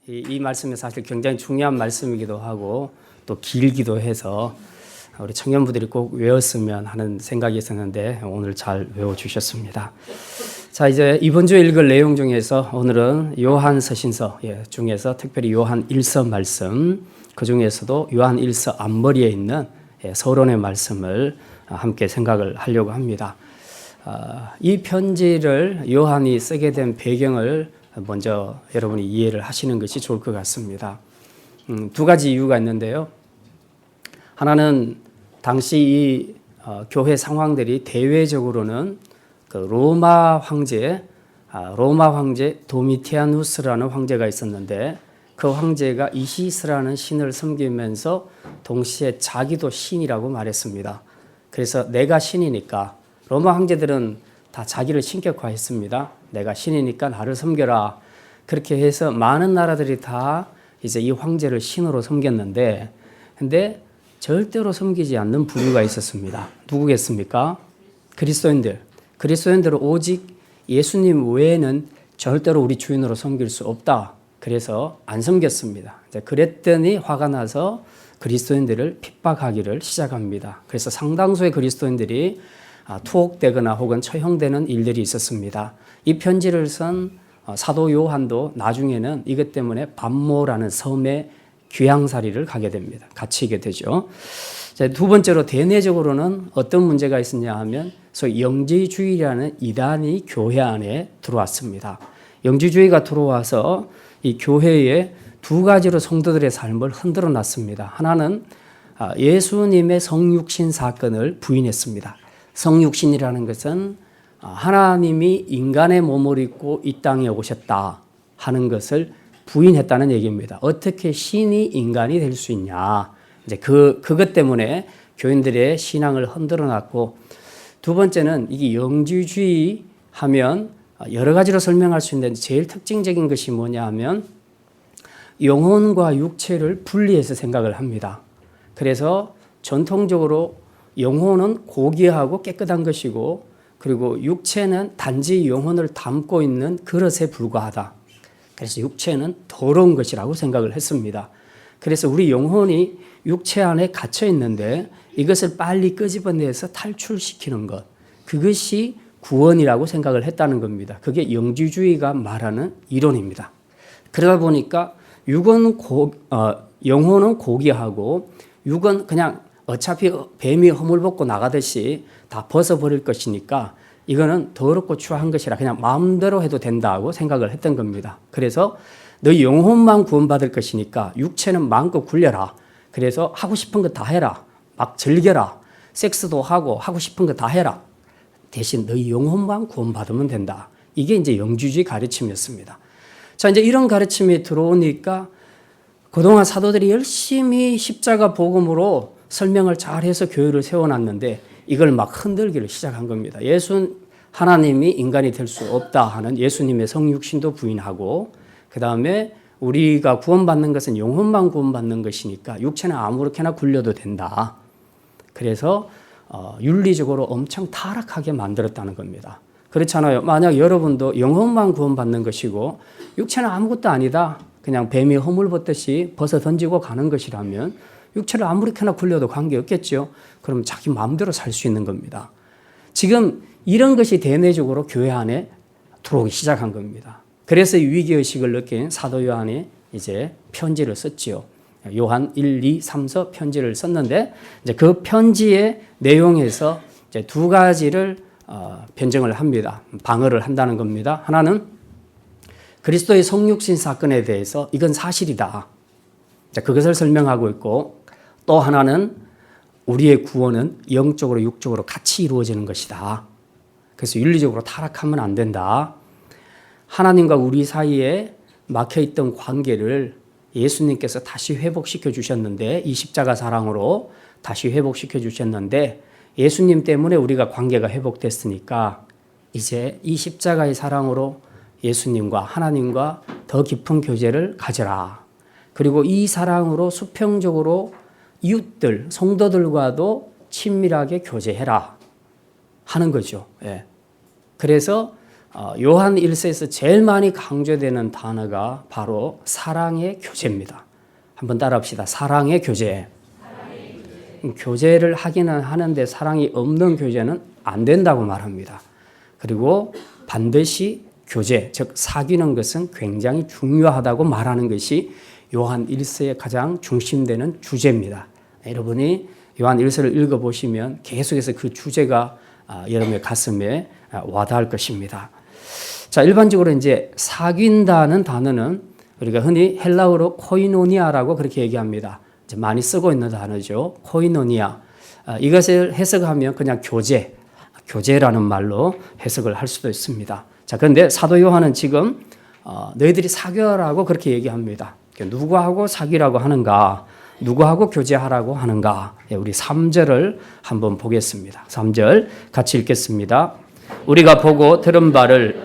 이 말씀이 사실 굉장히 중요한 말씀이기도 하고 또 길기도 해서 우리 청년부들이 꼭 외웠으면 하는 생각이 있었는데 오늘 잘 외워주셨습니다. 자, 이제 이번 주에 읽을 내용 중에서 오늘은 요한 서신서 중에서 특별히 요한 1서 말씀, 그 중에서도 요한 1서 앞머리에 있는 서론의 말씀을 함께 생각을 하려고 합니다. 이 편지를 요한이 쓰게 된 배경을 먼저 여러분이 이해를 하시는 것이 좋을 것 같습니다. 두 가지 이유가 있는데요. 하나는 당시 이 교회 상황들이 대외적으로는 그 로마 황제 도미티아누스라는 황제가 있었는데 그 황제가 이시스라는 신을 섬기면서 동시에 자기도 신이라고 말했습니다. 그래서 내가 신이니까 로마 황제들은 다 자기를 신격화했습니다. 내가 신이니까 나를 섬겨라. 그렇게 해서 많은 나라들이 다 이제 이 황제를 신으로 섬겼는데, 근데 절대로 섬기지 않는 부류가 있었습니다. 누구겠습니까? 그리스도인들은 오직 예수님 외에는 절대로 우리 주인으로 섬길 수 없다. 그래서 안 섬겼습니다. 그랬더니 화가 나서 그리스도인들을 핍박하기를 시작합니다. 그래서 상당수의 그리스도인들이 투옥되거나 혹은 처형되는 일들이 있었습니다. 이 편지를 쓴 사도 요한도 나중에는 이것 때문에 반모라는 섬에 귀양살이를 가게 됩니다. 갇히게 되죠. 두 번째로 대내적으로는 어떤 문제가 있었냐 하면 소위 영지주의라는 이단이 교회 안에 들어왔습니다. 영지주의가 들어와서 이 교회에 두 가지로 성도들의 삶을 흔들어 놨습니다. 하나는 예수님의 성육신 사건을 부인했습니다. 성육신이라는 것은 하나님이 인간의 몸을 입고 이 땅에 오셨다 하는 것을 부인했다는 얘기입니다. 어떻게 신이 인간이 될 수 있냐. 이제 그것 때문에 교인들의 신앙을 흔들어 놨고, 두 번째는 이게 영지주의 하면 여러 가지로 설명할 수 있는데 제일 특징적인 것이 뭐냐 하면 영혼과 육체를 분리해서 생각을 합니다. 그래서 전통적으로 영혼은 고귀하고 깨끗한 것이고, 그리고 육체는 단지 영혼을 담고 있는 그릇에 불과하다. 그래서 육체는 더러운 것이라고 생각을 했습니다. 그래서 우리 영혼이 육체 안에 갇혀 있는데 이것을 빨리 끄집어내서 탈출시키는 것, 그것이 구원이라고 생각을 했다는 겁니다. 그게 영지주의가 말하는 이론입니다. 그러다 보니까 영혼은 고귀하고 육은 그냥 어차피 뱀이 허물벗고 나가듯이 다 벗어버릴 것이니까 이거는 더럽고 추한 것이라 그냥 마음대로 해도 된다고 생각을 했던 겁니다. 그래서 너 영혼만 구원받을 것이니까 육체는 마음껏 굴려라. 그래서 하고 싶은 거 다 해라. 막 즐겨라. 섹스도 하고 싶은 거 다 해라. 대신 너 영혼만 구원받으면 된다. 이게 이제 영지주의 가르침이었습니다. 자, 이제 이런 가르침이 들어오니까 그동안 사도들이 열심히 십자가 복음으로 설명을 잘해서 교회를 세워놨는데 이걸 막 흔들기를 시작한 겁니다. 하나님이 인간이 될 수 없다 하는 예수님의 성육신도 부인하고, 그 다음에 우리가 구원받는 것은 영혼만 구원받는 것이니까 육체는 아무렇게나 굴려도 된다. 그래서 윤리적으로 엄청 타락하게 만들었다는 겁니다. 그렇잖아요. 만약 여러분도 영혼만 구원받는 것이고 육체는 아무것도 아니다. 그냥 뱀이 허물 벗듯이 벗어 던지고 가는 것이라면 육체를 아무렇게나 굴려도 관계없겠죠. 그럼 자기 마음대로 살 수 있는 겁니다. 지금 이런 것이 대내적으로 교회 안에 들어오기 시작한 겁니다. 그래서 위기의식을 느낀 사도 요한이 이제 편지를 썼지요. 요한 1, 2, 3서 편지를 썼는데 이제 그 편지의 내용에서 이제 두 가지를 변증을 합니다. 방어를 한다는 겁니다. 하나는 그리스도의 성육신 사건에 대해서 이건 사실이다. 그것을 설명하고 있고, 또 하나는 우리의 구원은 영적으로 육적으로 같이 이루어지는 것이다. 그래서 윤리적으로 타락하면 안 된다. 하나님과 우리 사이에 막혀있던 관계를 예수님께서 다시 회복시켜 주셨는데, 이 십자가 사랑으로 다시 회복시켜 주셨는데 예수님 때문에 우리가 관계가 회복됐으니까 이제 이 십자가의 사랑으로 예수님과 하나님과 더 깊은 교제를 가져라. 그리고 이 사랑으로 수평적으로 이웃들, 성도들과도 친밀하게 교제해라 하는 거죠. 그래서 요한 1서에서 제일 많이 강조되는 단어가 바로 사랑의 교제입니다. 한번 따라합시다. 사랑의 교제. 교제를 하기는 하는데 사랑이 없는 교제는 안 된다고 말합니다. 그리고 반드시 교제, 즉 사귀는 것은 굉장히 중요하다고 말하는 것이 요한 1서의 가장 중심되는 주제입니다. 여러분이 요한 1서를 읽어보시면 계속해서 그 주제가 여러분의 가슴에 와닿을 것입니다. 자, 일반적으로 이제 사귄다는 단어는 우리가 흔히 헬라어로 코이노니아라고 그렇게 얘기합니다. 이제 많이 쓰고 있는 단어죠. 코이노니아. 이것을 해석하면 그냥 교제라는 말로 해석을 할 수도 있습니다. 자, 그런데 사도 요한은 지금 너희들이 사귀라고 그렇게 얘기합니다. 누구하고 사귀라고 하는가? 누구하고 교제하라고 하는가? 우리 3절을 한번 보겠습니다. 3절 같이 읽겠습니다. 우리가 보고 들은 바를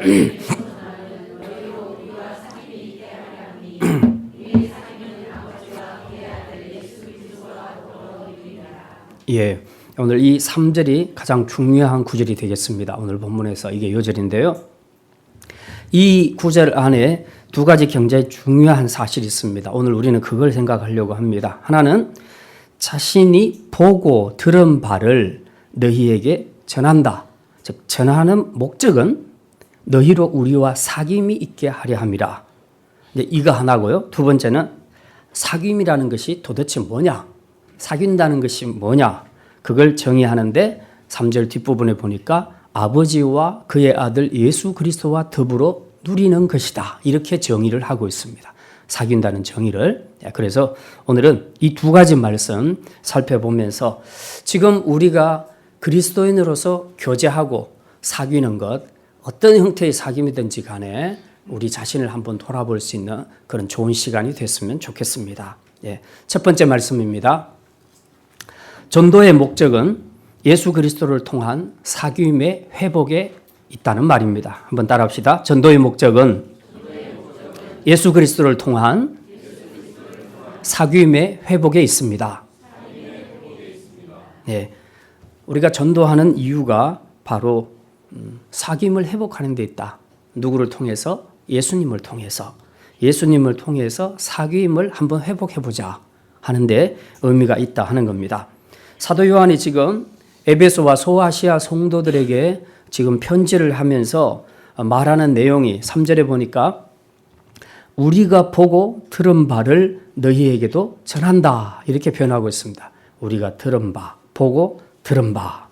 예, 오늘 이 3절이 가장 중요한 구절이 되겠습니다. 오늘 본문에서 이게 요절인데요. 이 구절 안에 두 가지 굉장히 중요한 사실이 있습니다. 오늘 우리는 그걸 생각하려고 합니다. 하나는 자신이 보고 들은 바를 너희에게 전한다. 즉 전하는 목적은 너희로 우리와 사귐이 있게 하려 함이라. 이거 하나고요. 두 번째는 사귐이라는 것이 도대체 뭐냐? 사귄다는 것이 뭐냐? 그걸 정의하는데 3절 뒷부분에 보니까 아버지와 그의 아들 예수 그리스도와 더불어 누리는 것이다. 이렇게 정의를 하고 있습니다. 사귄다는 정의를. 그래서 오늘은 이 두 가지 말씀 살펴보면서 지금 우리가 그리스도인으로서 교제하고 사귀는 것, 어떤 형태의 사귐이든지 간에 우리 자신을 한번 돌아볼 수 있는 그런 좋은 시간이 됐으면 좋겠습니다. 첫 번째 말씀입니다. 전도의 목적은 예수 그리스도를 통한 사귐의 회복에 있다는 말입니다. 한번 따라합시다. 전도의 목적은 예수 그리스도를 통한 사귐의 회복에 있습니다. 네, 우리가 전도하는 이유가 바로 사귐을 회복하는 데 있다. 누구를 통해서? 예수님을 통해서. 예수님을 통해서 사귐을 한번 회복해보자 하는데 의미가 있다 하는 겁니다. 사도 요한이 지금 에베소와 소아시아 성도들에게 지금 편지를 하면서 말하는 내용이 3절에 보니까 우리가 보고 들은 바를 너희에게도 전한다. 이렇게 표현하고 있습니다. 우리가 들은 바, 보고 들은 바.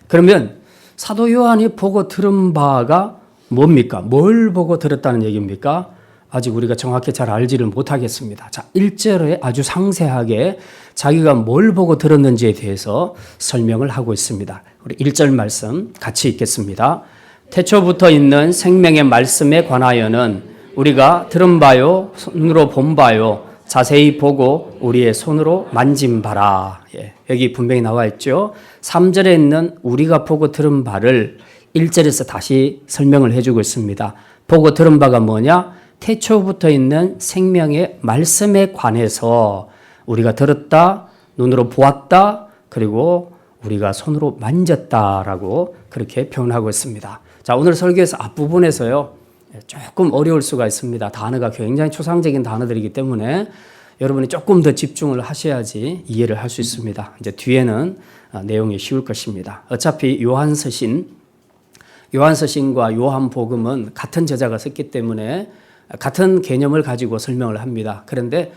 그러면 사도 요한이 보고 들은 바가 뭡니까? 뭘 보고 들었다는 얘기입니까? 아직 우리가 정확히 잘 알지를 못하겠습니다. 자, 1절에 아주 상세하게 자기가 뭘 보고 들었는지에 대해서 설명을 하고 있습니다. 우리 1절 말씀 같이 읽겠습니다. 태초부터 있는 생명의 말씀에 관하여는 우리가 들은 바요, 손으로 본 바요, 자세히 보고 우리의 손으로 만진 바라. 여기 분명히 나와 있죠. 3절에 있는 우리가 보고 들은 바를 1절에서 다시 설명을 해주고 있습니다. 보고 들은 바가 뭐냐? 태초부터 있는 생명의 말씀에 관해서 우리가 들었다, 눈으로 보았다, 그리고 우리가 손으로 만졌다라고 그렇게 표현하고 있습니다. 자, 오늘 설교에서 앞부분에서요, 조금 어려울 수가 있습니다. 단어가 굉장히 초상적인 단어들이기 때문에 여러분이 조금 더 집중을 하셔야지 이해를 할 수 있습니다. 이제 뒤에는 내용이 쉬울 것입니다. 어차피 요한서신과 요한복음은 같은 저자가 썼기 때문에 같은 개념을 가지고 설명을 합니다. 그런데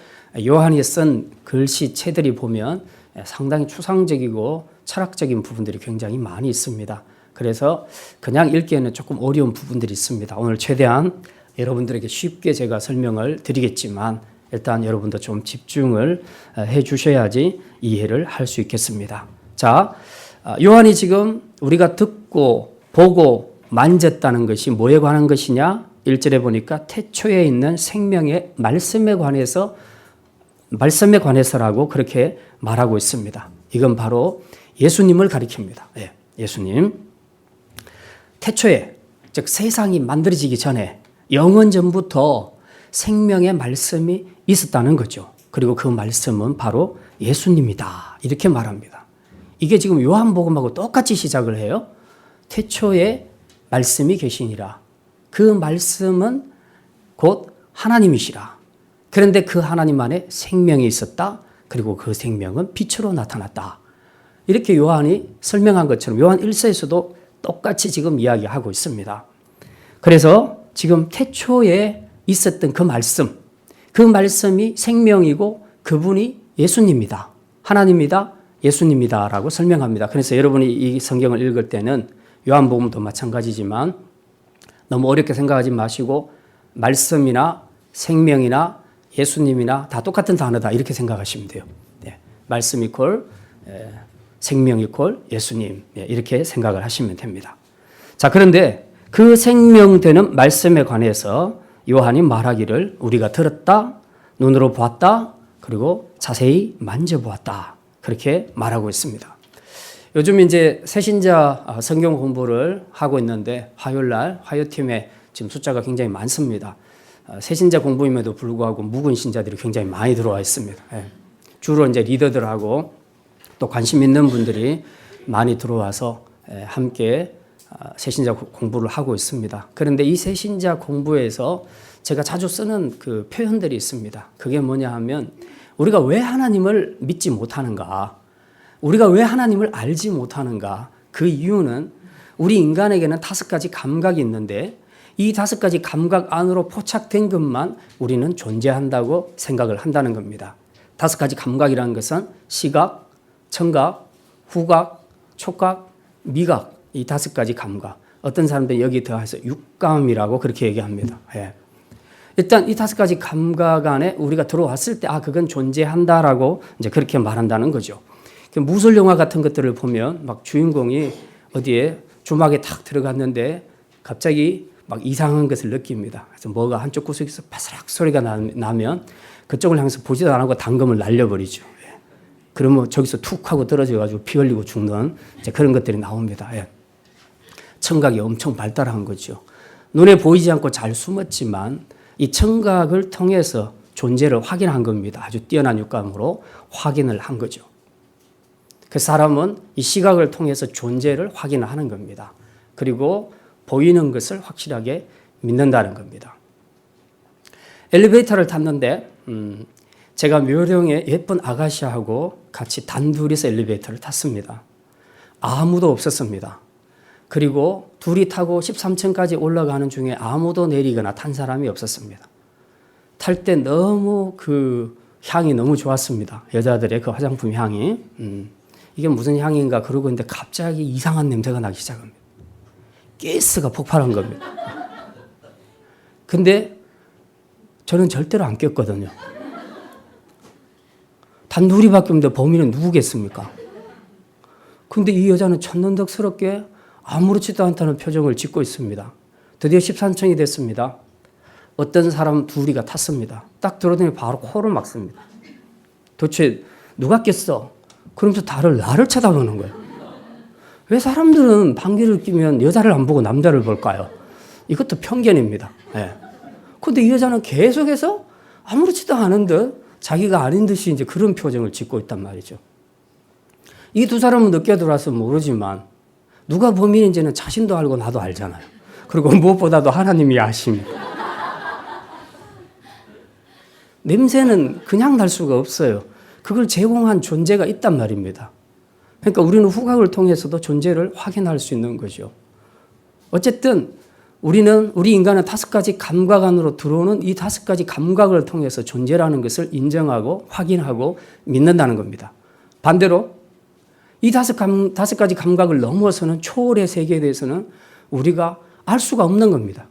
요한이 쓴 글씨체들이 보면 상당히 추상적이고 철학적인 부분들이 굉장히 많이 있습니다. 그래서 그냥 읽기에는 조금 어려운 부분들이 있습니다. 오늘 최대한 여러분들에게 쉽게 제가 설명을 드리겠지만 일단 여러분도 좀 집중을 해 주셔야지 이해를 할 수 있겠습니다. 자, 요한이 지금 우리가 듣고 보고 만졌다는 것이 뭐에 관한 것이냐? 1절에 보니까 태초에 있는 생명의 말씀에 관해서라고 그렇게 말하고 있습니다. 이건 바로 예수님을 가리킵니다. 예수님. 태초에, 즉 세상이 만들어지기 전에 영원 전부터 생명의 말씀이 있었다는 거죠. 그리고 그 말씀은 바로 예수님이다. 이렇게 말합니다. 이게 지금 요한복음하고 똑같이 시작을 해요. 태초에 말씀이 계시니라. 그 말씀은 곧 하나님이시라. 그런데 그 하나님 안에 생명이 있었다. 그리고 그 생명은 빛으로 나타났다. 이렇게 요한이 설명한 것처럼 요한 1서에서도 똑같이 지금 이야기하고 있습니다. 그래서 지금 태초에 있었던 그 말씀이 생명이고 그분이 예수님이다. 하나님이다. 예수님이다. 라고 설명합니다. 그래서 여러분이 이 성경을 읽을 때는 요한복음도 마찬가지지만 너무 어렵게 생각하지 마시고 말씀이나 생명이나 예수님이나 다 똑같은 단어다. 이렇게 생각하시면 돼요. 네. 말씀 이퀄 생명 이퀄 예수님. 네. 이렇게 생각을 하시면 됩니다. 자, 그런데 그 생명되는 말씀에 관해서 요한이 말하기를 우리가 들었다, 눈으로 보았다, 그리고 자세히 만져보았다. 그렇게 말하고 있습니다. 요즘 이제 새신자 성경 공부를 하고 있는데 화요일 날 화요팀에 지금 숫자가 굉장히 많습니다. 새신자 공부임에도 불구하고 묵은 신자들이 굉장히 많이 들어와 있습니다. 주로 이제 리더들하고 또 관심 있는 분들이 많이 들어와서 함께 새신자 공부를 하고 있습니다. 그런데 이 새신자 공부에서 제가 자주 쓰는 그 표현들이 있습니다. 그게 뭐냐 하면 우리가 왜 하나님을 믿지 못하는가? 우리가 왜 하나님을 알지 못하는가? 그 이유는 우리 인간에게는 5가지 감각이 있는데 이 5가지 감각 안으로 포착된 것만 우리는 존재한다고 생각을 한다는 겁니다. 5가지 감각이라는 것은 시각, 청각, 후각, 촉각, 미각 이 5가지 감각. 어떤 사람들은 여기 더해서 육감이라고 그렇게 얘기합니다. 예. 일단 이 5가지 감각 안에 우리가 들어왔을 때 그건 존재한다라고 이제 그렇게 말한다는 거죠. 무술 영화 같은 것들을 보면 막 주인공이 어디에 주막에 탁 들어갔는데 갑자기 막 이상한 것을 느낍니다. 그래서 뭐가 한쪽 구석에서 바스락 소리가 나면 그쪽을 향해서 보지도 안 하고 단검을 날려버리죠. 예. 그러면 저기서 툭 하고 떨어져가지고 피 흘리고 죽는 이제 그런 것들이 나옵니다. 예. 청각이 엄청 발달한 거죠. 눈에 보이지 않고 잘 숨었지만 이 청각을 통해서 존재를 확인한 겁니다. 아주 뛰어난 육감으로 확인을 한 거죠. 그 사람은 이 시각을 통해서 존재를 확인하는 겁니다. 그리고 보이는 것을 확실하게 믿는다는 겁니다. 엘리베이터를 탔는데 제가 묘령의 예쁜 아가씨하고 같이 단둘이서 엘리베이터를 탔습니다. 아무도 없었습니다. 그리고 둘이 타고 13층까지 올라가는 중에 아무도 내리거나 탄 사람이 없었습니다. 탈 때 너무 그 향이 너무 좋았습니다. 여자들의 그 화장품 향이. 이게 무슨 향인가 그러고 있는데 갑자기 이상한 냄새가 나기 시작합니다. 가스가 폭발한 겁니다. 근데 저는 절대로 안 꼈거든요. 단둘이밖에 없는데 범인은 누구겠습니까? 근데 이 여자는 천는덕스럽게 아무렇지도 않다는 표정을 짓고 있습니다. 드디어 13층이 됐습니다. 어떤 사람 둘이가 탔습니다. 딱 들어오더니 바로 코를 막습니다. 도대체 누가 꼈어? 그러면서 나를 쳐다보는 거예요. 왜 사람들은 방귀를 뀌면 여자를 안 보고 남자를 볼까요? 이것도 편견입니다. 예. 근데 이 여자는 계속해서 아무렇지도 않은 듯 자기가 아닌 듯이 이제 그런 표정을 짓고 있단 말이죠. 이 두 사람은 늦게 들어와서 모르지만 누가 범인인지는 자신도 알고 나도 알잖아요. 그리고 무엇보다도 하나님이 아십니다. 냄새는 그냥 날 수가 없어요. 그걸 제공한 존재가 있단 말입니다. 그러니까 우리는 후각을 통해서도 존재를 확인할 수 있는 거죠. 어쨌든 우리 인간은 5가지 감각 안으로 들어오는 이 5가지 감각을 통해서 존재라는 것을 인정하고 확인하고 믿는다는 겁니다. 반대로 이 5가지 감각을 넘어서는 초월의 세계에 대해서는 우리가 알 수가 없는 겁니다.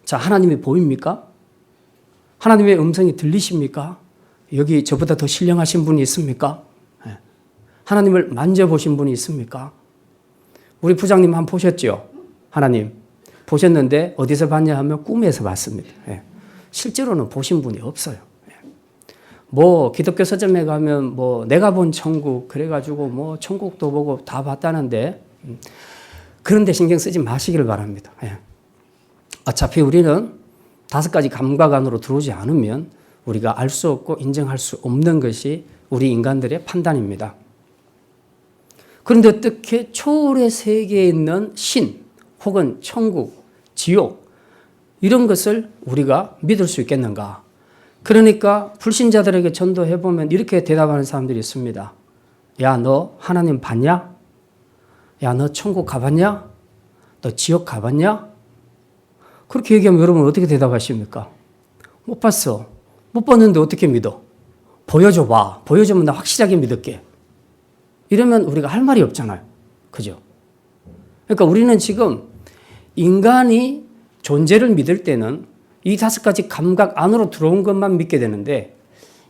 자, 하나님이 보입니까? 하나님의 음성이 들리십니까? 여기 저보다 더 신령하신 분이 있습니까? 네. 하나님을 만져보신 분이 있습니까? 우리 부장님 한번 보셨죠? 하나님 보셨는데 어디서 봤냐 하면 꿈에서 봤습니다. 네. 실제로는 보신 분이 없어요. 뭐 기독교 서점에 가면 뭐 내가 본 천국 그래가지고 뭐 천국도 보고 다 봤다는데 그런데 신경 쓰지 마시기를 바랍니다. 예. 어차피 우리는 5가지 감각 안으로 들어오지 않으면 우리가 알 수 없고 인정할 수 없는 것이 우리 인간들의 판단입니다. 그런데 어떻게 초월의 세계에 있는 신 혹은 천국, 지옥 이런 것을 우리가 믿을 수 있겠는가? 그러니까 불신자들에게 전도해보면 이렇게 대답하는 사람들이 있습니다. 야, 너 하나님 봤냐? 야, 너 천국 가봤냐? 너 지옥 가봤냐? 그렇게 얘기하면 여러분 어떻게 대답하십니까? 못 봤어. 못 봤는데 어떻게 믿어? 보여줘봐. 보여주면 나 확실하게 믿을게. 이러면 우리가 할 말이 없잖아요. 그죠? 그러니까 우리는 지금 인간이 존재를 믿을 때는 이 5가지 감각 안으로 들어온 것만 믿게 되는데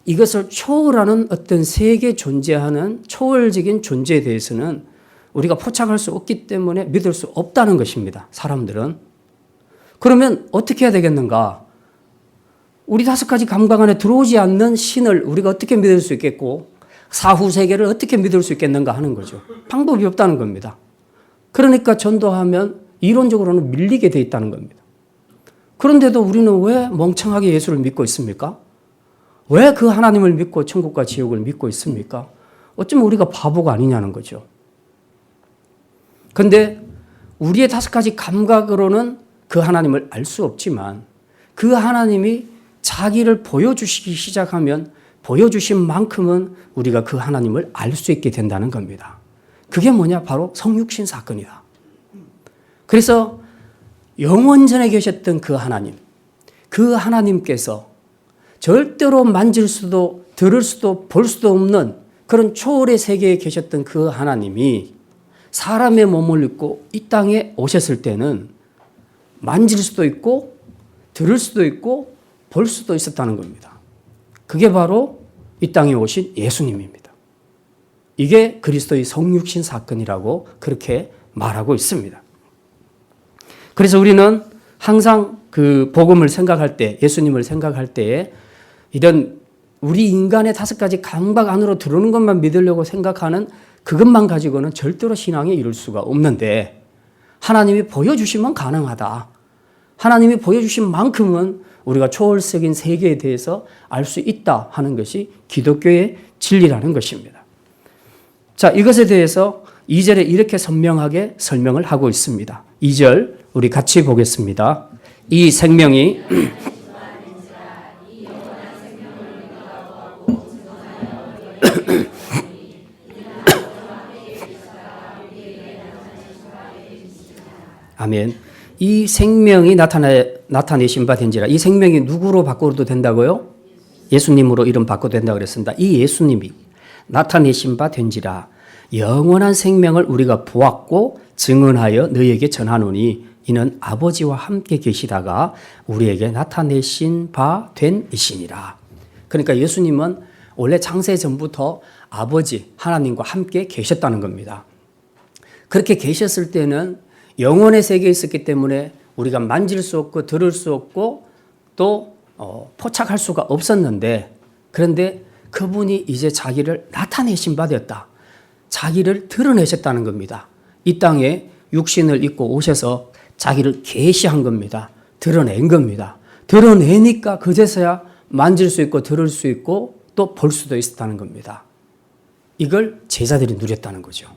이것을 초월하는 어떤 세계 존재하는 초월적인 존재에 대해서는 우리가 포착할 수 없기 때문에 믿을 수 없다는 것입니다. 사람들은. 그러면 어떻게 해야 되겠는가? 우리 5가지 감각 안에 들어오지 않는 신을 우리가 어떻게 믿을 수 있겠고 사후 세계를 어떻게 믿을 수 있겠는가 하는 거죠. 방법이 없다는 겁니다. 그러니까 전도하면 이론적으로는 밀리게 돼 있다는 겁니다. 그런데도 우리는 왜 멍청하게 예수를 믿고 있습니까? 왜 그 하나님을 믿고 천국과 지옥을 믿고 있습니까? 어쩌면 우리가 바보가 아니냐는 거죠. 그런데 우리의 5가지 감각으로는 그 하나님을 알 수 없지만 그 하나님이 자기를 보여주시기 시작하면 보여주신 만큼은 우리가 그 하나님을 알 수 있게 된다는 겁니다. 그게 뭐냐? 바로 성육신 사건이다. 그래서 영원 전에 계셨던 그 하나님께서 절대로 만질 수도 들을 수도 볼 수도 없는 그런 초월의 세계에 계셨던 그 하나님이 사람의 몸을 입고 이 땅에 오셨을 때는 만질 수도 있고 들을 수도 있고 볼 수도 있었다는 겁니다. 그게 바로 이 땅에 오신 예수님입니다. 이게 그리스도의 성육신 사건이라고 그렇게 말하고 있습니다. 그래서 우리는 항상 그 복음을 생각할 때, 예수님을 생각할 때에 이런 우리 인간의 5가지 감각 안으로 들어오는 것만 믿으려고 생각하는 그것만 가지고는 절대로 신앙에 이룰 수가 없는데 하나님이 보여주시면 가능하다. 하나님이 보여주신 만큼은 우리가 초월적인 세계에 대해서 알 수 있다 하는 것이 기독교의 진리라는 것입니다. 자, 이것에 대해서 2절에 이렇게 선명하게 설명을 하고 있습니다. 2절 우리 같이 보겠습니다. 이 생명이 아멘. 이 생명이 나타내신 바 된지라. 이 생명이 누구로 바꿔도 된다고요? 예수님으로 이름 바꿔도 된다고 그랬습니다. 이 예수님이 나타내신 바 된지라. 영원한 생명을 우리가 보았고 증언하여 너희에게 전하노니 이는 아버지와 함께 계시다가 우리에게 나타내신 바 된 이시니라. 그러니까 예수님은 원래 창세 전부터 아버지 하나님과 함께 계셨다는 겁니다. 그렇게 계셨을 때는 영혼의 세계에 있었기 때문에 우리가 만질 수 없고 들을 수 없고 또 포착할 수가 없었는데 그런데 그분이 이제 자기를 나타내신 바 되었다. 자기를 드러내셨다는 겁니다. 이 땅에 육신을 입고 오셔서 자기를 계시한 겁니다. 드러낸 겁니다. 드러내니까 그제서야 만질 수 있고 들을 수 있고 또 볼 수도 있었다는 겁니다. 이걸 제자들이 누렸다는 거죠.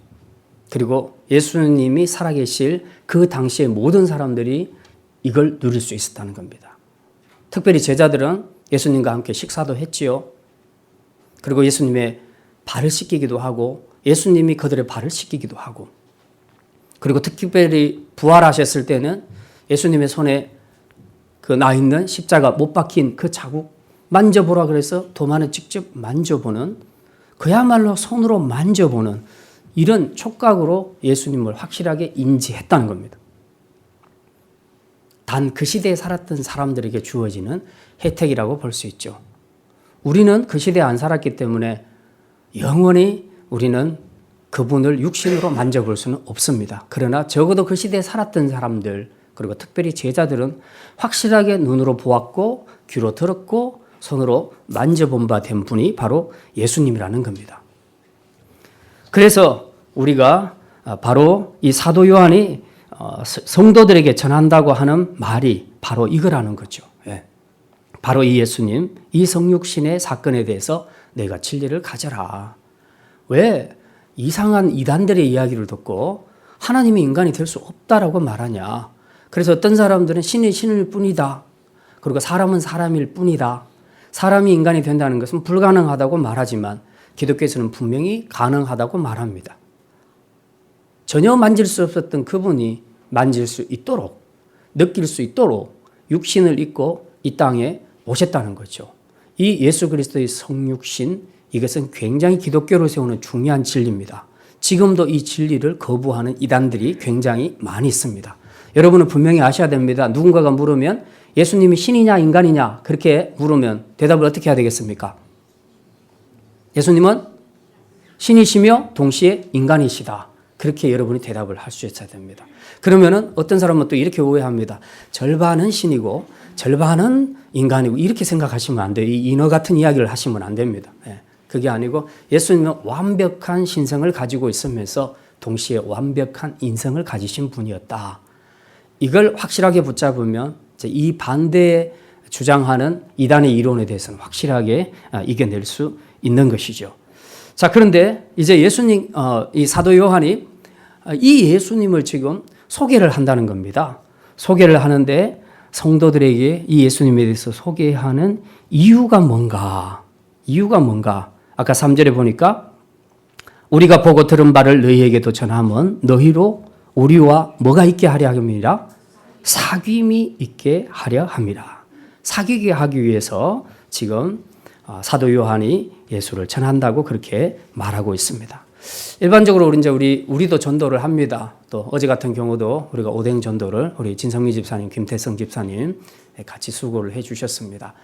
그리고 예수님이 살아계실 그 당시의 모든 사람들이 이걸 누릴 수 있었다는 겁니다. 특별히 제자들은 예수님과 함께 식사도 했지요. 그리고 예수님의 발을 씻기기도 하고 예수님이 그들의 발을 씻기기도 하고 그리고 특별히 부활하셨을 때는 예수님의 손에 그 나 있는 십자가 못 박힌 그 자국 만져보라 그래서 도마는 직접 만져보는 그야말로 손으로 만져보는 이런 촉각으로 예수님을 확실하게 인지했다는 겁니다. 단 그 시대에 살았던 사람들에게 주어지는 혜택이라고 볼 수 있죠. 우리는 그 시대에 안 살았기 때문에 영원히 우리는 그분을 육신으로 만져볼 수는 없습니다. 그러나 적어도 그 시대에 살았던 사람들 그리고 특별히 제자들은 확실하게 눈으로 보았고 귀로 들었고 손으로 만져본 바 된 분이 바로 예수님이라는 겁니다. 그래서 우리가 바로 이 사도 요한이 성도들에게 전한다고 하는 말이 바로 이거라는 거죠. 바로 이 예수님, 이 성육신의 사건에 대해서 내가 진리를 가져라. 왜 이상한 이단들의 이야기를 듣고 하나님이 인간이 될 수 없다라고 말하냐. 그래서 어떤 사람들은 신이 신일 뿐이다. 그리고 사람은 사람일 뿐이다. 사람이 인간이 된다는 것은 불가능하다고 말하지만 기독교에서는 분명히 가능하다고 말합니다. 전혀 만질 수 없었던 그분이 만질 수 있도록, 느낄 수 있도록 육신을 입고 이 땅에 오셨다는 거죠. 이 예수 그리스도의 성육신, 이것은 굉장히 기독교로 세우는 중요한 진리입니다. 지금도 이 진리를 거부하는 이단들이 굉장히 많이 있습니다. 여러분은 분명히 아셔야 됩니다. 누군가가 물으면 예수님이 신이냐 인간이냐 그렇게 물으면 대답을 어떻게 해야 되겠습니까? 예수님은 신이시며 동시에 인간이시다. 그렇게 여러분이 대답을 할 수 있어야 됩니다. 그러면은 어떤 사람은 또 이렇게 오해합니다. 절반은 신이고 절반은 인간이고 이렇게 생각하시면 안 돼요. 이 인어 같은 이야기를 하시면 안 됩니다. 그게 아니고 예수님은 완벽한 신성을 가지고 있으면서 동시에 완벽한 인성을 가지신 분이었다. 이걸 확실하게 붙잡으면 이 반대에 주장하는 이단의 이론에 대해서는 확실하게 이겨낼 수 있는 것이죠. 자, 그런데 이제 예수님, 이 사도 요한이 이 예수님을 지금 소개를 한다는 겁니다. 소개를 하는데 성도들에게 이 예수님에 대해서 소개하는 이유가 뭔가? 아까 3절에 보니까 우리가 보고 들은 바를 너희에게도 전하면 너희로 우리와 뭐가 있게 하려 함이라? 사귐이 있게 하려 함이라. 사귀게 하기 위해서 지금 사도 요한이 예수를 전한다고 그렇게 말하고 있습니다. 일반적으로 우리도 전도를 합니다. 또 어제 같은 경우도 우리가 오뎅 전도를 우리 진성미 집사님, 김태성 집사님 같이 수고를 해 주셨습니다.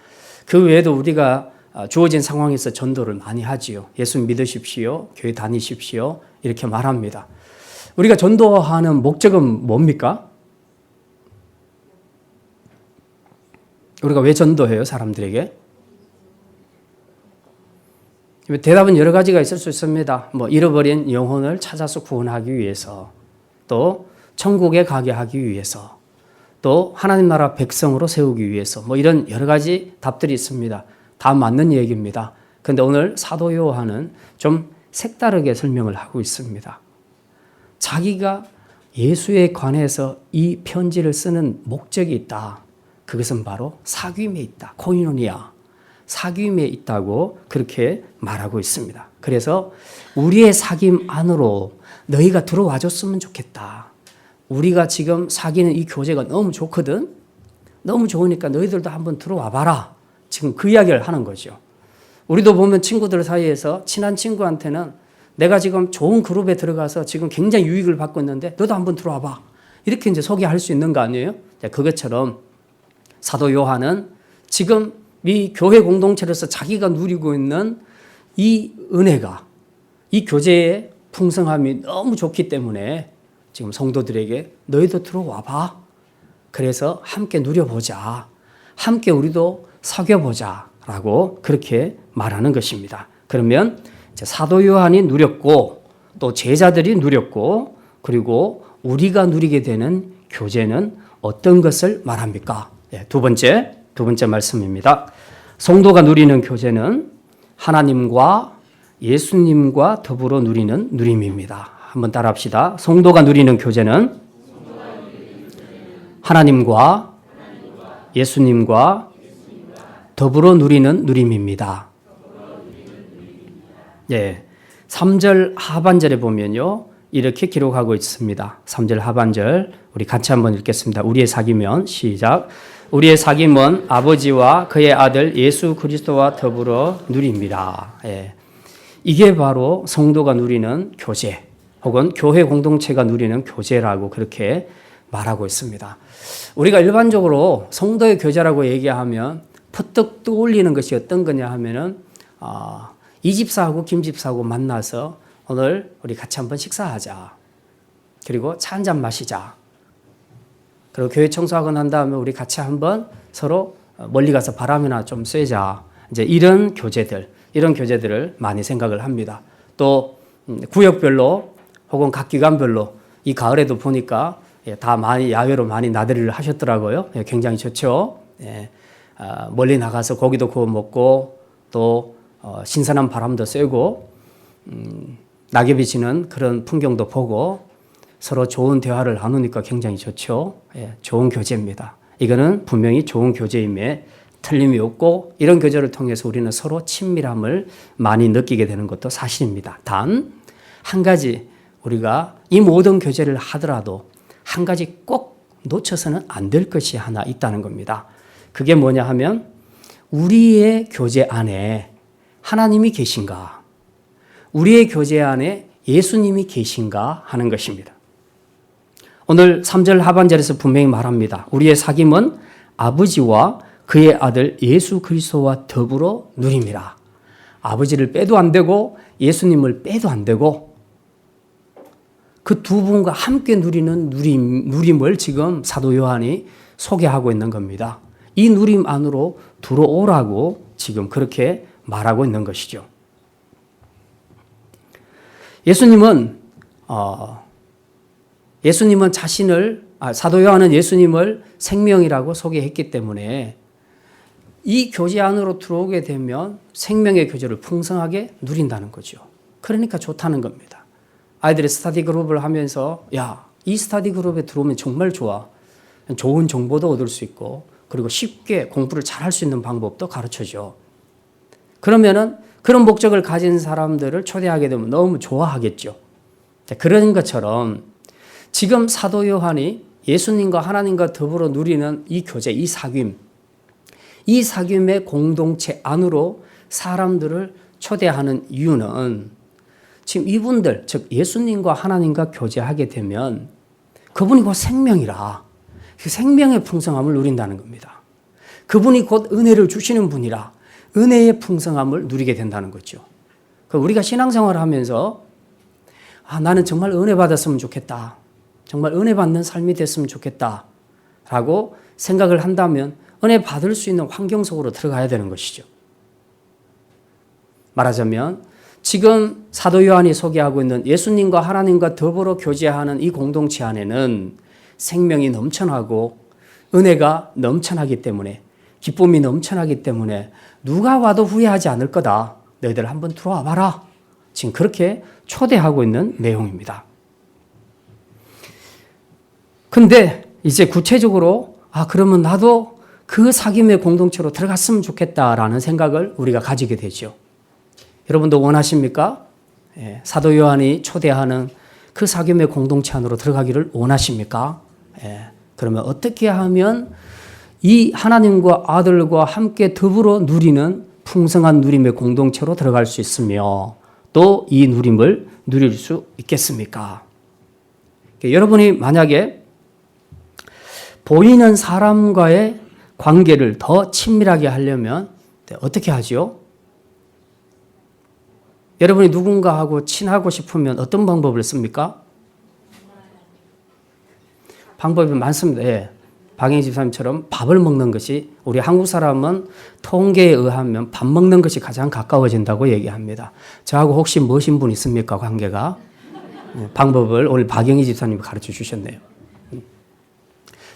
그 외에도 우리가 주어진 상황에서 전도를 많이 하지요. 예수 믿으십시오. 교회 다니십시오. 이렇게 말합니다. 우리가 전도하는 목적은 뭡니까? 우리가 왜 전도해요, 사람들에게? 대답은 여러 가지가 있을 수 있습니다. 잃어버린 영혼을 찾아서 구원하기 위해서, 또 천국에 가게 하기 위해서, 또 하나님 나라 백성으로 세우기 위해서, 이런 여러 가지 답들이 있습니다. 다 맞는 얘기입니다. 그런데 오늘 사도 요한은 좀 색다르게 설명을 하고 있습니다. 자기가 예수에 관해서 이 편지를 쓰는 목적이 있다. 그것은 바로 사귐에 있다. 코이노니아. 사귐에 있다고 그렇게 말하고 있습니다. 그래서 우리의 사귐 안으로 너희가 들어와 줬으면 좋겠다. 우리가 지금 사귀는 이 교제가 너무 좋거든. 너무 좋으니까 너희들도 한번 들어와 봐라. 지금 그 이야기를 하는 거죠. 우리도 보면 친구들 사이에서 친한 친구한테는 내가 지금 좋은 그룹에 들어가서 지금 굉장히 유익을 받고 있는데 너도 한번 들어와 봐. 이렇게 이제 소개할 수 있는 거 아니에요? 그것처럼 사도 요한은 지금 이 교회 공동체로서 자기가 누리고 있는 이 은혜가, 이 교제의 풍성함이 너무 좋기 때문에 지금 성도들에게 너희도 들어와 봐. 그래서 함께 누려보자. 함께 우리도 사귀어보자. 라고 그렇게 말하는 것입니다. 그러면 이제 사도 요한이 누렸고 또 제자들이 누렸고 그리고 우리가 누리게 되는 교제는 어떤 것을 말합니까? 두 번째 말씀입니다. 성도가 누리는 교제는 하나님과 예수님과 더불어 누리는 누림입니다. 한번 따라합시다. 성도가 누리는 교제는 하나님과 예수님과 더불어 누리는 누림입니다. 3절 하반절에 보면요. 이렇게 기록하고 있습니다. 3절 하반절 우리 같이 한번 읽겠습니다. 우리의 사귐은 시작. 우리의 사귐은 아버지와 그의 아들 예수 그리스도와 더불어 누립니다. 이게 바로 성도가 누리는 교제 혹은 교회 공동체가 누리는 교제라고 그렇게 말하고 있습니다. 우리가 일반적으로 성도의 교제라고 얘기하면 퍼뜩 떠올리는 것이 어떤 거냐 하면은 이 집사하고 김 집사하고 만나서 오늘 우리 같이 한번 식사하자. 그리고 차 한잔 마시자. 그리고 교회 청소하고 난 다음에 우리 같이 한번 서로 멀리 가서 바람이나 좀 쐬자. 이제 이런 교제들을 많이 생각을 합니다. 또 구역별로 혹은 각 기관별로 이 가을에도 보니까 다 많이 야외로 많이 나들이를 하셨더라고요. 굉장히 좋죠. 멀리 나가서 고기도 구워 먹고 또 신선한 바람도 쐬고 낙엽이 지는 그런 풍경도 보고 서로 좋은 대화를 나누니까 굉장히 좋죠. 예, 좋은 교제입니다. 이거는 분명히 좋은 교제임에 틀림이 없고 이런 교제를 통해서 우리는 서로 친밀함을 많이 느끼게 되는 것도 사실입니다. 단 한 가지 우리가 이 모든 교제를 하더라도 한 가지 꼭 놓쳐서는 안 될 것이 하나 있다는 겁니다. 그게 뭐냐 하면 우리의 교제 안에 하나님이 계신가? 우리의 교제 안에 예수님이 계신가 하는 것입니다. 오늘 3절 하반절에서 분명히 말합니다. 우리의 사귐은 아버지와 그의 아들 예수 그리스도와 더불어 누림이라. 아버지를 빼도 안 되고 예수님을 빼도 안 되고 그 두 분과 함께 누리는 누림을 지금 사도 요한이 소개하고 있는 겁니다. 이 누림 안으로 들어오라고 지금 그렇게 말하고 있는 것이죠. 예수님은 사도 요한은 예수님을 생명이라고 소개했기 때문에 이 교제 안으로 들어오게 되면 생명의 교제를 풍성하게 누린다는 거죠. 그러니까 좋다는 겁니다. 아이들이 스터디 그룹을 하면서 이 스터디 그룹에 들어오면 정말 좋아. 좋은 정보도 얻을 수 있고 그리고 쉽게 공부를 잘할 수 있는 방법도 가르쳐줘. 그러면은 그런 목적을 가진 사람들을 초대하게 되면 너무 좋아하겠죠. 그런 것처럼 지금 사도 요한이 예수님과 하나님과 더불어 누리는 이 교제, 이 사귐의 공동체 안으로 사람들을 초대하는 이유는 지금 이분들, 즉 예수님과 하나님과 교제하게 되면 그분이 곧 생명이라 그 생명의 풍성함을 누린다는 겁니다. 그분이 곧 은혜를 주시는 분이라 은혜의 풍성함을 누리게 된다는 거죠. 우리가 신앙생활을 하면서 나는 정말 은혜 받았으면 좋겠다. 정말 은혜 받는 삶이 됐으면 좋겠다. 라고 생각을 한다면 은혜 받을 수 있는 환경 속으로 들어가야 되는 것이죠. 말하자면 지금 사도 요한이 소개하고 있는 예수님과 하나님과 더불어 교제하는 이 공동체 안에는 생명이 넘쳐나고 은혜가 넘쳐나기 때문에 기쁨이 넘쳐나기 때문에 누가 와도 후회하지 않을 거다. 너희들 한번 들어와 봐라. 지금 그렇게 초대하고 있는 내용입니다. 근데 이제 구체적으로 그러면 나도 그 사귐의 공동체로 들어갔으면 좋겠다라는 생각을 우리가 가지게 되죠. 여러분도 원하십니까? 사도 요한이 초대하는 그 사귐의 공동체 안으로 들어가기를 원하십니까? 그러면 어떻게 하면 이 하나님과 아들과 함께 더불어 누리는 풍성한 누림의 공동체로 들어갈 수 있으며 또 이 누림을 누릴 수 있겠습니까? 여러분이 만약에 보이는 사람과의 관계를 더 친밀하게 하려면 어떻게 하죠? 여러분이 누군가하고 친하고 싶으면 어떤 방법을 씁니까? 방법이 많습니다. 박영희 집사님처럼 밥을 먹는 것이 우리 한국 사람은 통계에 의하면 밥 먹는 것이 가장 가까워진다고 얘기합니다. 저하고 혹시 뭐신 분 있습니까? 관계가? 방법을 오늘 박영희 집사님이 가르쳐 주셨네요.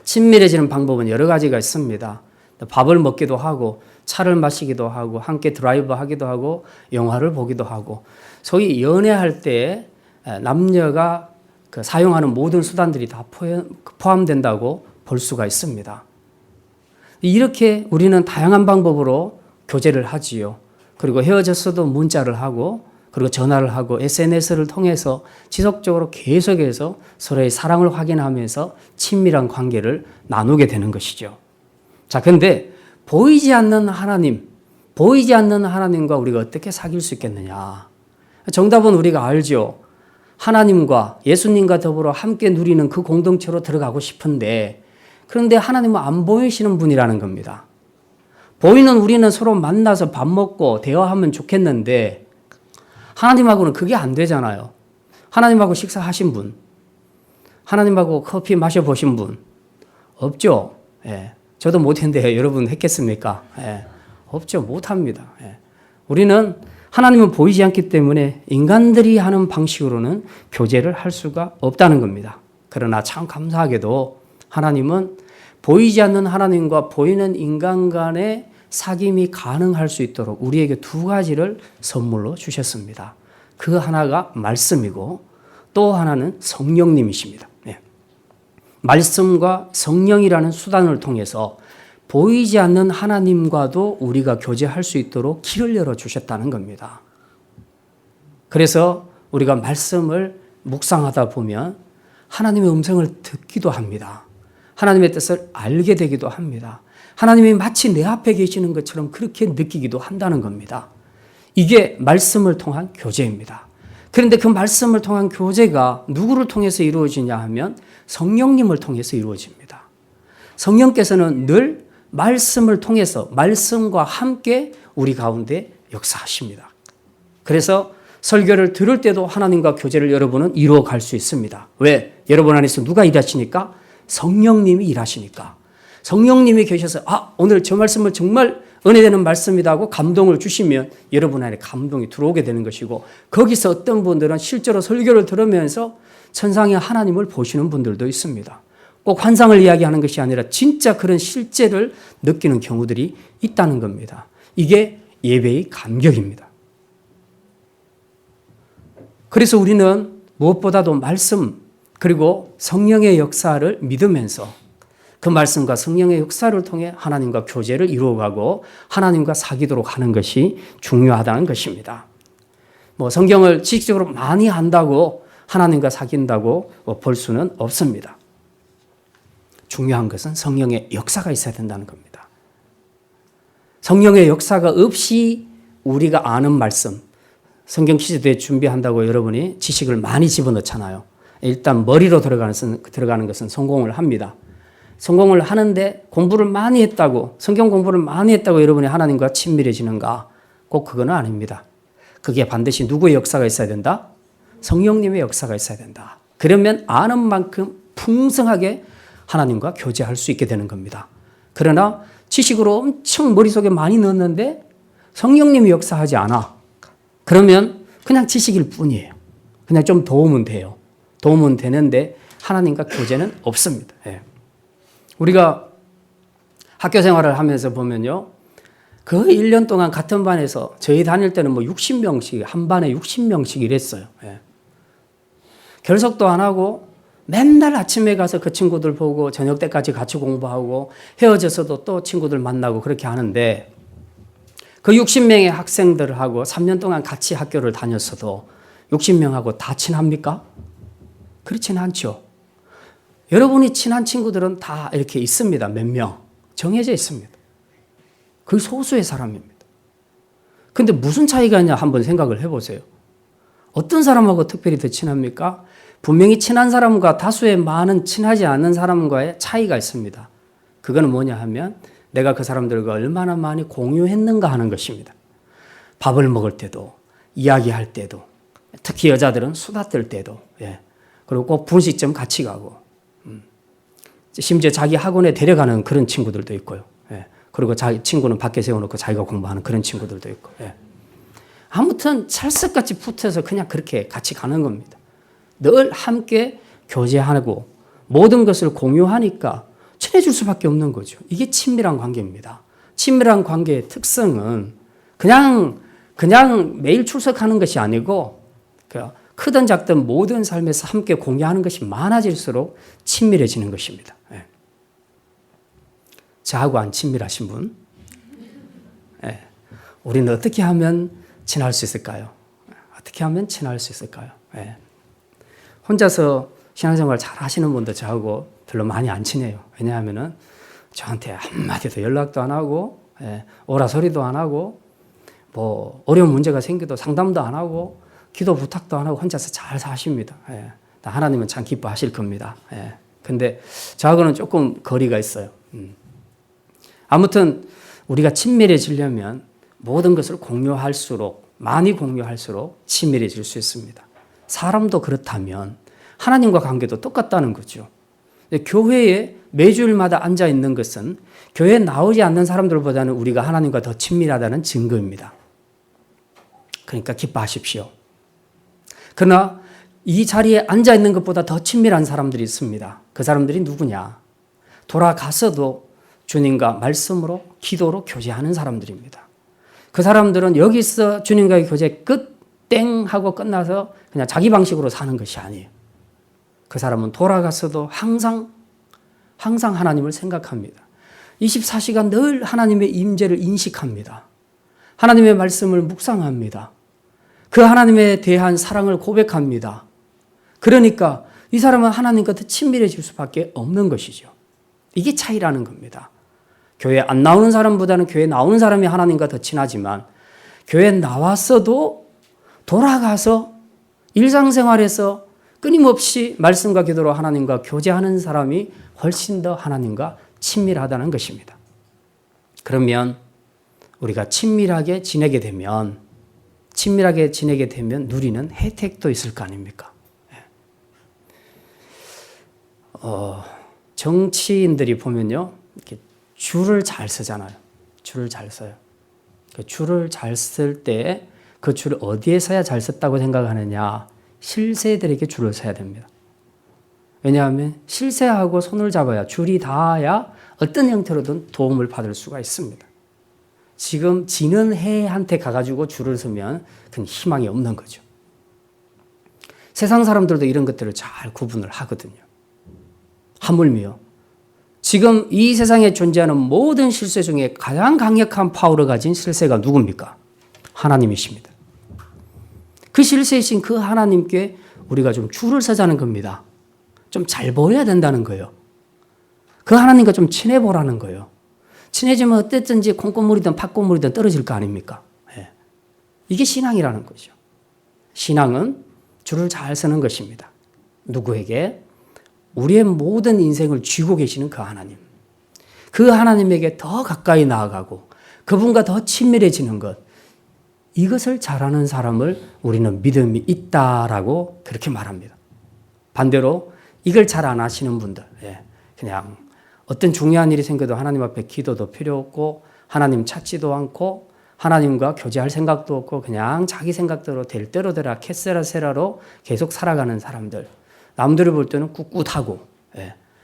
친밀해지는 방법은 여러 가지가 있습니다. 밥을 먹기도 하고 차를 마시기도 하고 함께 드라이브 하기도 하고 영화를 보기도 하고 소위 연애할 때 남녀가 사용하는 모든 수단들이 다 포함된다고 볼 수가 있습니다. 이렇게 우리는 다양한 방법으로 교제를 하지요. 그리고 헤어졌어도 문자를 하고 그리고 전화를 하고 SNS를 통해서 지속적으로 계속해서 서로의 사랑을 확인하면서 친밀한 관계를 나누게 되는 것이죠. 자, 근데 보이지 않는 하나님과 우리가 어떻게 사귈 수 있겠느냐? 정답은 우리가 알죠. 하나님과 예수님과 더불어 함께 누리는 그 공동체로 들어가고 싶은데 그런데 하나님은 안 보이시는 분이라는 겁니다. 보이는 우리는 서로 만나서 밥 먹고 대화하면 좋겠는데 하나님하고는 그게 안 되잖아요. 하나님하고 식사하신 분, 하나님하고 커피 마셔보신 분 없죠? 저도 못했는데 여러분 했겠습니까? 없죠. 못합니다. 우리는 하나님은 보이지 않기 때문에 인간들이 하는 방식으로는 교제를 할 수가 없다는 겁니다. 그러나 참 감사하게도 하나님은 보이지 않는 하나님과 보이는 인간 간의 사귐이 가능할 수 있도록 우리에게 두 가지를 선물로 주셨습니다. 그 하나가 말씀이고 또 하나는 성령님이십니다. 예. 말씀과 성령이라는 수단을 통해서 보이지 않는 하나님과도 우리가 교제할 수 있도록 길을 열어주셨다는 겁니다. 그래서 우리가 말씀을 묵상하다 보면 하나님의 음성을 듣기도 합니다. 하나님의 뜻을 알게 되기도 합니다. 하나님이 마치 내 앞에 계시는 것처럼 그렇게 느끼기도 한다는 겁니다. 이게 말씀을 통한 교제입니다. 그런데 그 말씀을 통한 교제가 누구를 통해서 이루어지냐 하면 성령님을 통해서 이루어집니다. 성령께서는 늘 말씀을 통해서 말씀과 함께 우리 가운데 역사하십니다. 그래서 설교를 들을 때도 하나님과 교제를 여러분은 이루어 갈 수 있습니다. 왜? 여러분 안에서 누가 일하시니까? 성령님이 일하시니까. 성령님이 계셔서 오늘 저 말씀을 정말 은혜되는 말씀이다 하고 감동을 주시면 여러분 안에 감동이 들어오게 되는 것이고, 거기서 어떤 분들은 실제로 설교를 들으면서 천상의 하나님을 보시는 분들도 있습니다. 꼭 환상을 이야기하는 것이 아니라 진짜 그런 실제를 느끼는 경우들이 있다는 겁니다. 이게 예배의 감격입니다. 그래서 우리는 무엇보다도 말씀 그리고 성령의 역사를 믿으면서 그 말씀과 성령의 역사를 통해 하나님과 교제를 이루어가고 하나님과 사귀도록 하는 것이 중요하다는 것입니다. 성경을 지식적으로 많이 안다고 하나님과 사귄다고 볼 수는 없습니다. 중요한 것은 성령의 역사가 있어야 된다는 겁니다. 성령의 역사가 없이 우리가 아는 말씀, 성경 퀴즈대회 준비한다고 여러분이 지식을 많이 집어넣잖아요. 일단 머리로 들어가는 것은 성공을 합니다. 성공을 하는데 공부를 많이 했다고, 성경 공부를 많이 했다고 여러분이 하나님과 친밀해지는가? 꼭 그건 아닙니다. 그게 반드시 누구의 역사가 있어야 된다? 성령님의 역사가 있어야 된다. 그러면 아는 만큼 풍성하게 하나님과 교제할 수 있게 되는 겁니다. 그러나 지식으로 엄청 머릿속에 많이 넣었는데 성령님이 역사하지 않아. 그러면 그냥 지식일 뿐이에요. 그냥 좀 도움은 돼요. 도움은 되는데 하나님과 교제는 없습니다. 예. 우리가 학교 생활을 하면서 보면요. 거의 1년 동안 같은 반에서 저희 다닐 때는 60명씩, 한 반에 60명씩 이랬어요. 예. 결석도 안 하고 맨날 아침에 가서 그 친구들 보고 저녁 때까지 같이 공부하고 헤어져서도 또 친구들 만나고 그렇게 하는데 그 60명의 학생들하고 3년 동안 같이 학교를 다녔어도 60명하고 다 친합니까? 그렇지는 않죠. 여러분이 친한 친구들은 다 이렇게 있습니다. 몇 명. 정해져 있습니다. 그 소수의 사람입니다. 근데 무슨 차이가 있냐 한번 생각을 해보세요. 어떤 사람하고 특별히 더 친합니까? 분명히 친한 사람과 다수의 많은 친하지 않은 사람과의 차이가 있습니다. 그거는 뭐냐 하면 내가 그 사람들과 얼마나 많이 공유했는가 하는 것입니다. 밥을 먹을 때도, 이야기할 때도, 특히 여자들은 수다 떨 때도, 예. 그리고 꼭 분식점 같이 가고, 심지어 자기 학원에 데려가는 그런 친구들도 있고요. 예. 그리고 자기 친구는 밖에 세워놓고 자기가 공부하는 그런 친구들도 있고, 예. 아무튼 찰떡같이 붙어서 그냥 그렇게 같이 가는 겁니다. 늘 함께 교제하고 모든 것을 공유하니까 친해질 수밖에 없는 거죠. 이게 친밀한 관계입니다. 친밀한 관계의 특성은 그냥 매일 출석하는 것이 아니고 크든 작든 모든 삶에서 함께 공유하는 것이 많아질수록 친밀해지는 것입니다. 예. 저하고 안 친밀하신 분? 예. 우리는 어떻게 하면 친할 수 있을까요? 어떻게 하면 친할 수 있을까요? 예. 혼자서 신앙생활 잘 하시는 분도 저하고 별로 많이 안 친해요. 왜냐하면은 저한테 한마디도 연락도 안 하고, 예, 오라 소리도 안 하고, 어려운 문제가 생겨도 상담도 안 하고, 기도 부탁도 안 하고 혼자서 잘 사십니다. 예. 하나님은 참 기뻐하실 겁니다. 예. 근데 저하고는 조금 거리가 있어요. 아무튼 우리가 친밀해지려면 모든 것을 많이 공유할수록 친밀해질 수 있습니다. 사람도 그렇다면 하나님과 관계도 똑같다는 거죠. 교회에 매주일마다 앉아 있는 것은 교회에 나오지 않는 사람들보다는 우리가 하나님과 더 친밀하다는 증거입니다. 그러니까 기뻐하십시오. 그러나 이 자리에 앉아 있는 것보다 더 친밀한 사람들이 있습니다. 그 사람들이 누구냐? 돌아가서도 주님과 말씀으로, 기도로 교제하는 사람들입니다. 그 사람들은 여기서 주님과의 교제 끝, 땡 하고 끝나서 그냥 자기 방식으로 사는 것이 아니에요. 그 사람은 돌아가서도 항상 하나님을 생각합니다. 24시간 늘 하나님의 임재를 인식합니다. 하나님의 말씀을 묵상합니다. 그 하나님에 대한 사랑을 고백합니다. 그러니까 이 사람은 하나님과 더 친밀해질 수밖에 없는 것이죠. 이게 차이라는 겁니다. 교회 안 나오는 사람보다는 교회 나오는 사람이 하나님과 더 친하지만 교회 나왔어도 돌아가서 일상생활에서 끊임없이 말씀과 기도로 하나님과 교제하는 사람이 훨씬 더 하나님과 친밀하다는 것입니다. 그러면 우리가 친밀하게 지내게 되면 누리는 혜택도 있을 거 아닙니까? 정치인들이 보면요, 이렇게 줄을 잘 쓰잖아요. 줄을 잘 써요. 그 줄을 잘 쓸 때 그 줄을 어디에 서야 잘 썼다고 생각하느냐? 실세들에게 줄을 서야 됩니다. 왜냐하면 실세하고 손을 잡아야 줄이 닿아야 어떤 형태로든 도움을 받을 수가 있습니다. 지금 지는 해한테 가가지고 줄을 서면 그건 희망이 없는 거죠. 세상 사람들도 이런 것들을 잘 구분을 하거든요. 하물며 지금 이 세상에 존재하는 모든 실세 중에 가장 강력한 파워를 가진 실세가 누굽니까? 하나님이십니다. 그 실세이신 그 하나님께 우리가 좀 줄을 서자는 겁니다. 좀 잘 보여야 된다는 거예요. 그 하나님과 좀 친해보라는 거예요. 친해지면 어땠든지 콩고물이든 팥고물이든 떨어질 거 아닙니까? 이게 신앙이라는 거죠. 신앙은 줄을 잘 서는 것입니다. 누구에게? 우리의 모든 인생을 쥐고 계시는 그 하나님. 그 하나님에게 더 가까이 나아가고 그분과 더 친밀해지는 것. 이것을 잘하는 사람을 우리는 믿음이 있다라고 그렇게 말합니다. 반대로 이걸 잘 안 하시는 분들, 그냥 어떤 중요한 일이 생겨도 하나님 앞에 기도도 필요 없고 하나님 찾지도 않고 하나님과 교제할 생각도 없고 그냥 자기 생각대로 될 대로 되라 캐세라 세라로 계속 살아가는 사람들. 남들이 볼 때는 꿋꿋하고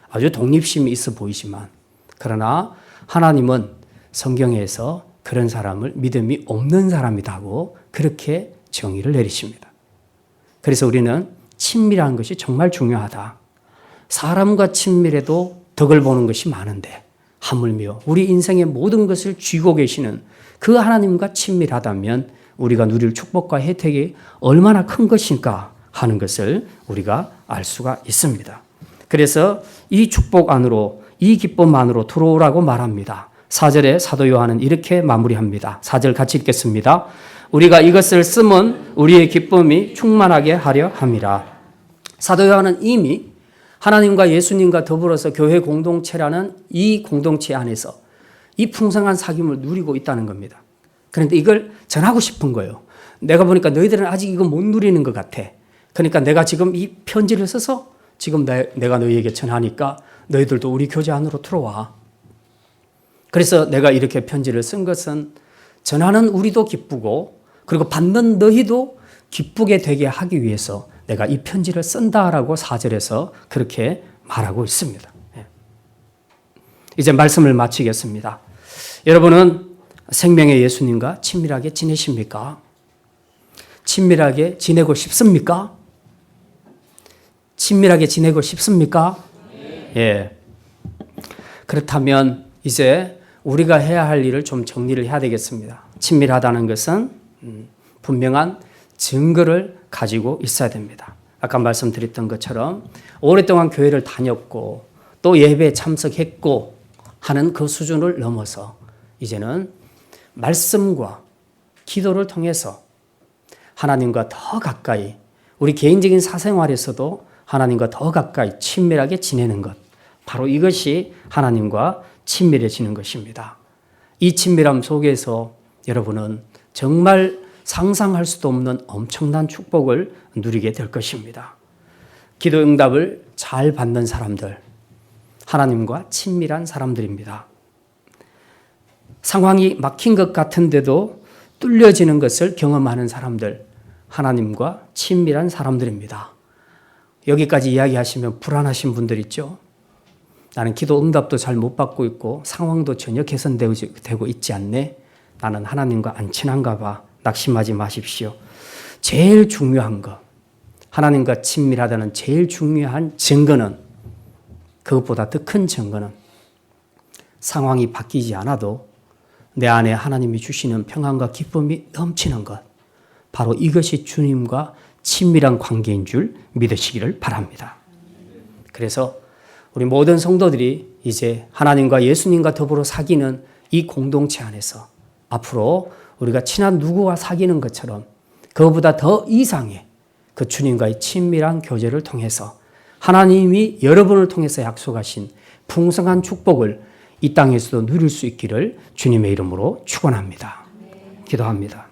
아주 독립심이 있어 보이지만 그러나 하나님은 성경에서 그런 사람을 믿음이 없는 사람이라고 그렇게 정의를 내리십니다. 그래서 우리는 친밀한 것이 정말 중요하다. 사람과 친밀해도 덕을 보는 것이 많은데 하물며 우리 인생의 모든 것을 쥐고 계시는 그 하나님과 친밀하다면 우리가 누릴 축복과 혜택이 얼마나 큰 것인가 하는 것을 우리가 알 수가 있습니다. 그래서 이 축복 안으로 이 기쁨 안으로 들어오라고 말합니다. 4절에 사도 요한은 이렇게 마무리합니다. 4절 같이 읽겠습니다. 우리가 이것을 쓰면 우리의 기쁨이 충만하게 하려 함이라. 사도 요한은 이미 하나님과 예수님과 더불어서 교회 공동체라는 이 공동체 안에서 이 풍성한 사귐을 누리고 있다는 겁니다. 그런데 이걸 전하고 싶은 거예요. 내가 보니까 너희들은 아직 이거 못 누리는 것 같아. 그러니까 내가 지금 이 편지를 써서 지금 내가 너희에게 전하니까 너희들도 우리 교제 안으로 들어와. 그래서 내가 이렇게 편지를 쓴 것은 전하는 우리도 기쁘고 그리고 받는 너희도 기쁘게 되게 하기 위해서 내가 이 편지를 쓴다라고 4절에서 그렇게 말하고 있습니다. 이제 말씀을 마치겠습니다. 여러분은 생명의 예수님과 친밀하게 지내십니까? 친밀하게 지내고 싶습니까? 친밀하게 지내고 싶습니까? 예. 그렇다면 이제 우리가 해야 할 일을 좀 정리를 해야 되겠습니다. 친밀하다는 것은 분명한 증거를 가지고 있어야 됩니다. 아까 말씀드렸던 것처럼 오랫동안 교회를 다녔고 또 예배에 참석했고 하는 그 수준을 넘어서 이제는 말씀과 기도를 통해서 하나님과 더 가까이 우리 개인적인 사생활에서도 하나님과 더 가까이 친밀하게 지내는 것. 바로 이것이 하나님과 친밀해지는 것입니다. 이 친밀함 속에서 여러분은 정말 상상할 수도 없는 엄청난 축복을 누리게 될 것입니다. 기도 응답을 잘 받는 사람들, 하나님과 친밀한 사람들입니다. 상황이 막힌 것 같은데도 뚫려지는 것을 경험하는 사람들, 하나님과 친밀한 사람들입니다. 여기까지 이야기하시면 불안하신 분들 있죠? 나는 기도 응답도 잘 못 받고 있고 상황도 전혀 개선되고 있지 않네. 나는 하나님과 안 친한가 봐. 낙심하지 마십시오. 제일 중요한 것, 하나님과 친밀하다는 제일 중요한 증거는, 그것보다 더 큰 증거는 상황이 바뀌지 않아도 내 안에 하나님이 주시는 평안과 기쁨이 넘치는 것, 바로 이것이 주님과 친밀한 관계인 줄 믿으시기를 바랍니다. 그래서 우리 모든 성도들이 이제 하나님과 예수님과 더불어 사귀는 이 공동체 안에서 앞으로 우리가 친한 누구와 사귀는 것처럼 그것보다 더 이상의 그 주님과의 친밀한 교제를 통해서 하나님이 여러분을 통해서 약속하신 풍성한 축복을 이 땅에서도 누릴 수 있기를 주님의 이름으로 축원합니다. 기도합니다.